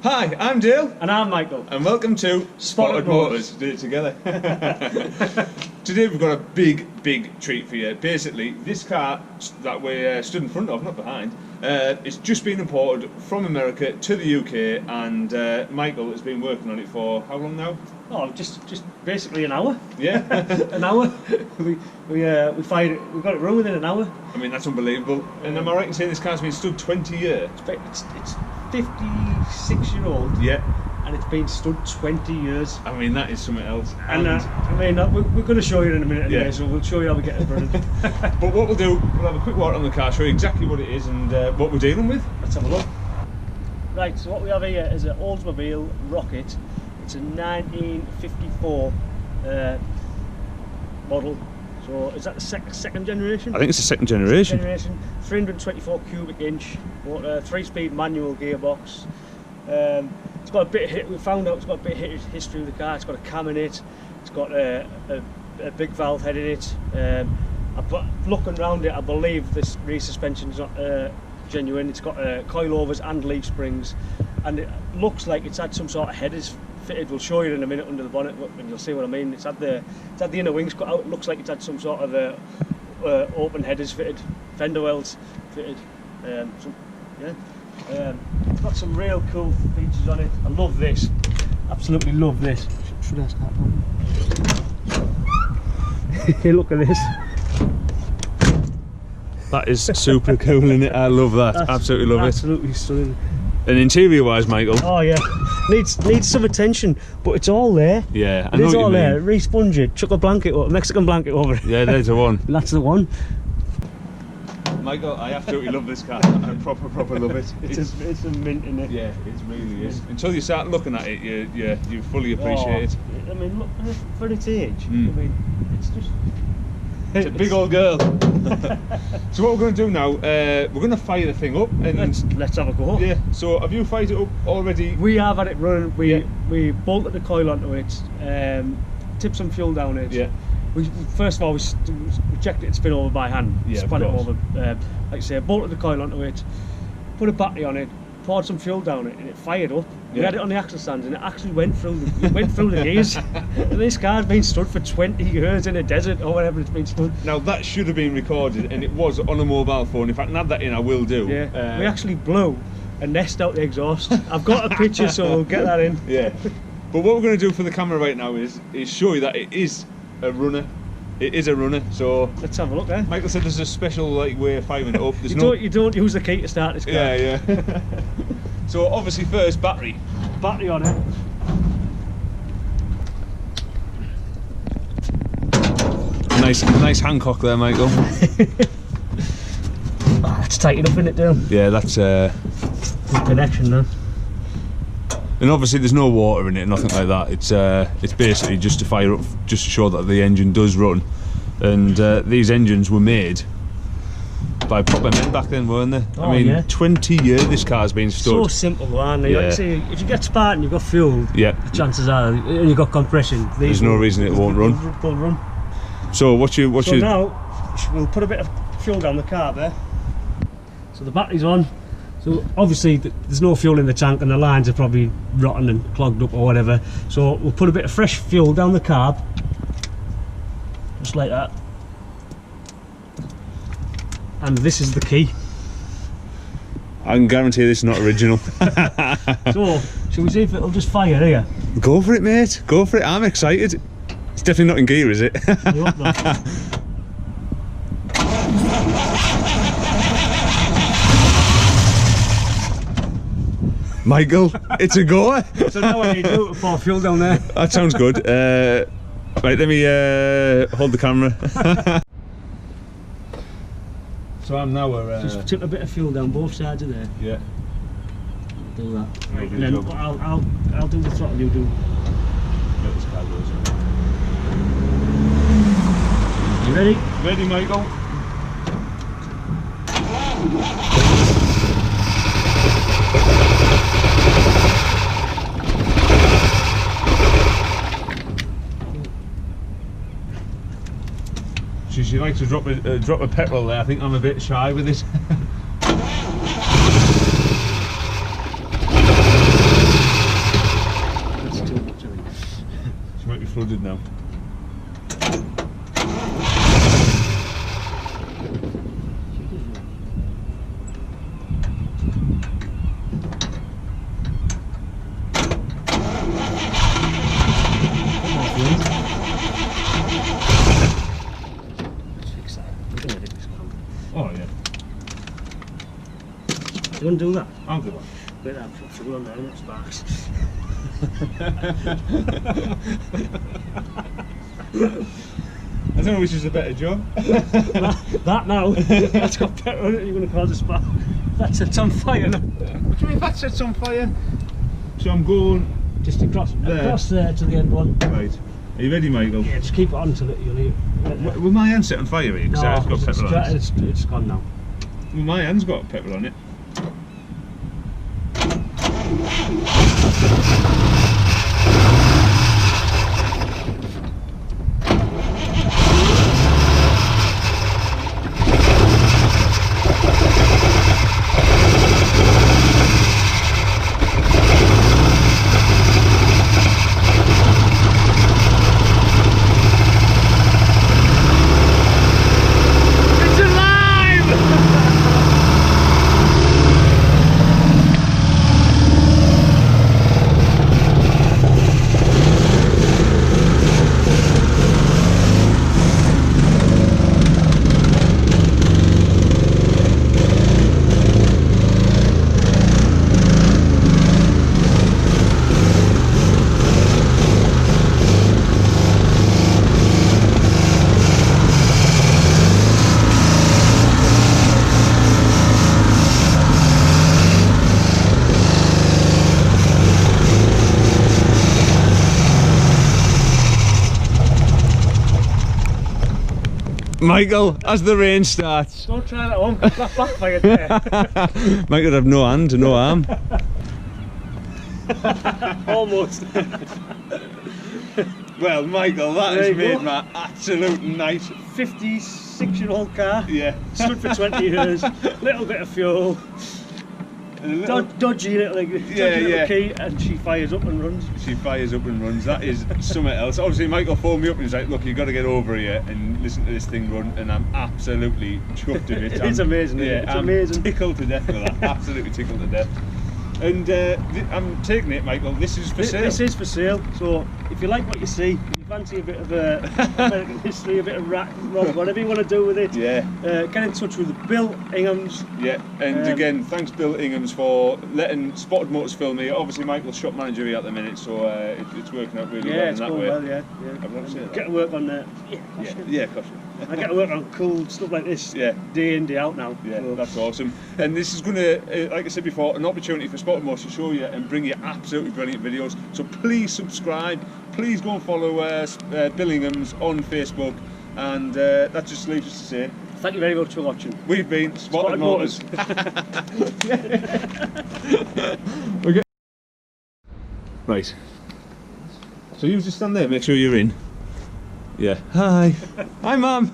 Hi, I'm Dale. And I'm Michael. And welcome to Spotted Motors. Do it together. Today we've got a big treat for you. Basically, this car that we stood in front of, not behind, it's just been imported from America to the UK, and Michael has been working on it for how long now? Oh, just basically an hour. Yeah, An hour. We fired it. We got it run within an hour. I mean, that's unbelievable. And am I right in saying this car's been stood 20 years? It's 56-year-old. Yeah. And it's been stood 20 years. I mean, that is something else. And we're going to show you in a minute anyway, Yeah. so we'll show you how we get it running. But what we'll do, we'll have a quick walk on the car, show you exactly what it is and what we're dealing with. Let's have a look. Right, so what we have here is an Oldsmobile Rocket. It's a 1954 model. So is that the second generation? I think it's the second generation. 324 cubic inch, 3-speed manual gearbox. It's got a bit. We found out it's got a bit of history of the car. It's got a cam in it. It's got a big valve head in it. Looking around it, I believe this rear suspension is not genuine. It's got coilovers and leaf springs, and it looks like it's had some sort of headers fitted. We'll show you in a minute under the bonnet, and you'll see what I mean. It's had the inner wings cut out. It looks like it's had some sort of open headers fitted, fender wells fitted. It's got some real cool features on it. I love this. Absolutely love this. Should I start on? Hey, look at this. That is super cool, isn't it? I love that. Absolutely love it. Absolutely stunning. And interior-wise, Michael. Oh yeah, needs some attention, but it's all there. Yeah, I know It's what all you there. mean. Re-sponge it, chuck a blanket up, Mexican blanket over it. Yeah, there's the one. That's the one. Michael, I absolutely love this car. I proper love it. It's a mint in it. Yeah, it really is. Until you start looking at it, you fully appreciate it. I mean, look for its age. I mean, it's just. It's a big old girl. So what we're going to do now, we're going to fire the thing up and Let's have a go. yeah. So have you fired it up already? We have had it running. We bolted the coil onto it, tipped some fuel down it. Yeah. First of all, we checked it spin over by hand. Yeah, Spun it of course. over. Like I say, bolted the coil onto it, put a battery on it, poured some fuel down it, and it fired up. We Yeah. had it on the axle stands, and it actually went through the gears. And this car's been stood for 20 years in a desert or whatever it's been stood. Now that should have been recorded, and it was on a mobile phone. If I can add that in, I will do. Yeah. We actually blew a nest out the exhaust. I've got a picture, so we'll get that in. Yeah. But what we're going to do for the camera right now is show you that it is a runner. It is a runner. So Let's have a look there. Michael said there's a special way of firing it up. There's You don't use the key to start this car. Yeah. So obviously first battery. Battery on it. Nice Hancock there, Michael. It's tight enough, isn't it, Dale? Yeah, that's Good connection now. and obviously there's no water in it, nothing like that. It's basically just to fire up, just to show that the engine does run. And these engines were made by proper men back then, weren't they? Oh, I mean, yeah. 20 years this car's been stood. So simple, man. Yeah. Like I say, if you get spark and you've got fuel, Yeah. the chances are, and you've got compression, There's no reason it won't run. Will run. So what's your Now we'll put a bit of fuel down the car there. So the battery's on. So obviously there's no fuel in the tank, and the lines are probably rotten and clogged up or whatever. So we'll put a bit of fresh fuel down the carb, just like that. And this is the key. I can guarantee this is not original. So, shall we see if it'll just fire here? Go for it, mate. Go for it. I'm excited. It's definitely not in gear, is it? I hope not. Michael, it's a goer. So now I need to pour fuel down there. That sounds good. Right, let me hold the camera. So I'm now Just tip a bit of fuel down both sides of there. yeah. Do that. Lovely And then job. I'll do the throttle, you do. Let this car go. You ready? Ready, Michael? She likes to drop a petrol there. I think I'm a bit shy with this. flooded now. Oh yeah. You want to do that? I'll do that. Bit of fuel on there and it sparks. I don't know which is a better job. that now, that's got petrol on it, you're going to cause a spark. That sets on fire now. What do you mean that sets on fire? So I'm going Just across there to the end one. right. Are you ready, Michael? Yeah, just keep it on till you'll hear it. Will my hand set on fire here? Because it's got petrol on it. It's gone now. Well, my hand's got petrol on it. Michael, as the rain starts. Don't try that one, that backfired there. Michael would have no hand, no arm. Almost. Well, Michael, that There has you made go. my absolute night. 56-year-old car, stood for 20 years, little bit of fuel, dodgy little key, and she fires up and runs. She fires up and runs. That is something else. Obviously, Michael phoned me up and he's like, "Look, you've got to get over here and listen to this thing run." And I'm absolutely chuffed with it. It's amazing. Yeah, It's I'm amazing. tickled to death with that. Absolutely tickled to death. And I'm taking it, Michael. This is for sale. This is for sale. So if you like what you see, if you fancy a bit of American history, a bit of rock, whatever you want to do with it, Yeah. get in touch with Bill Inghams. Yeah, and again, thanks Bill Inghams for letting Spotted Motors film here. Obviously, Michael's shop manager here at the minute, so it's working out really well in It's that going way. well, yeah. I've never seen Get that. to work on Yeah, gosh. I get to work on cool stuff like this Yeah. day in, day out now. Yeah, So, that's awesome. And this is going to, like I said before, an opportunity for Spotted Motors to show you and bring you absolutely brilliant videos. So please subscribe. Please go and follow Bill Inghams on Facebook. And that just leaves us to say, thank you very much for watching. we've been Spotted Motors. Right. So you just stand there, make sure you're in. Yeah. Hi. Hi, Mum.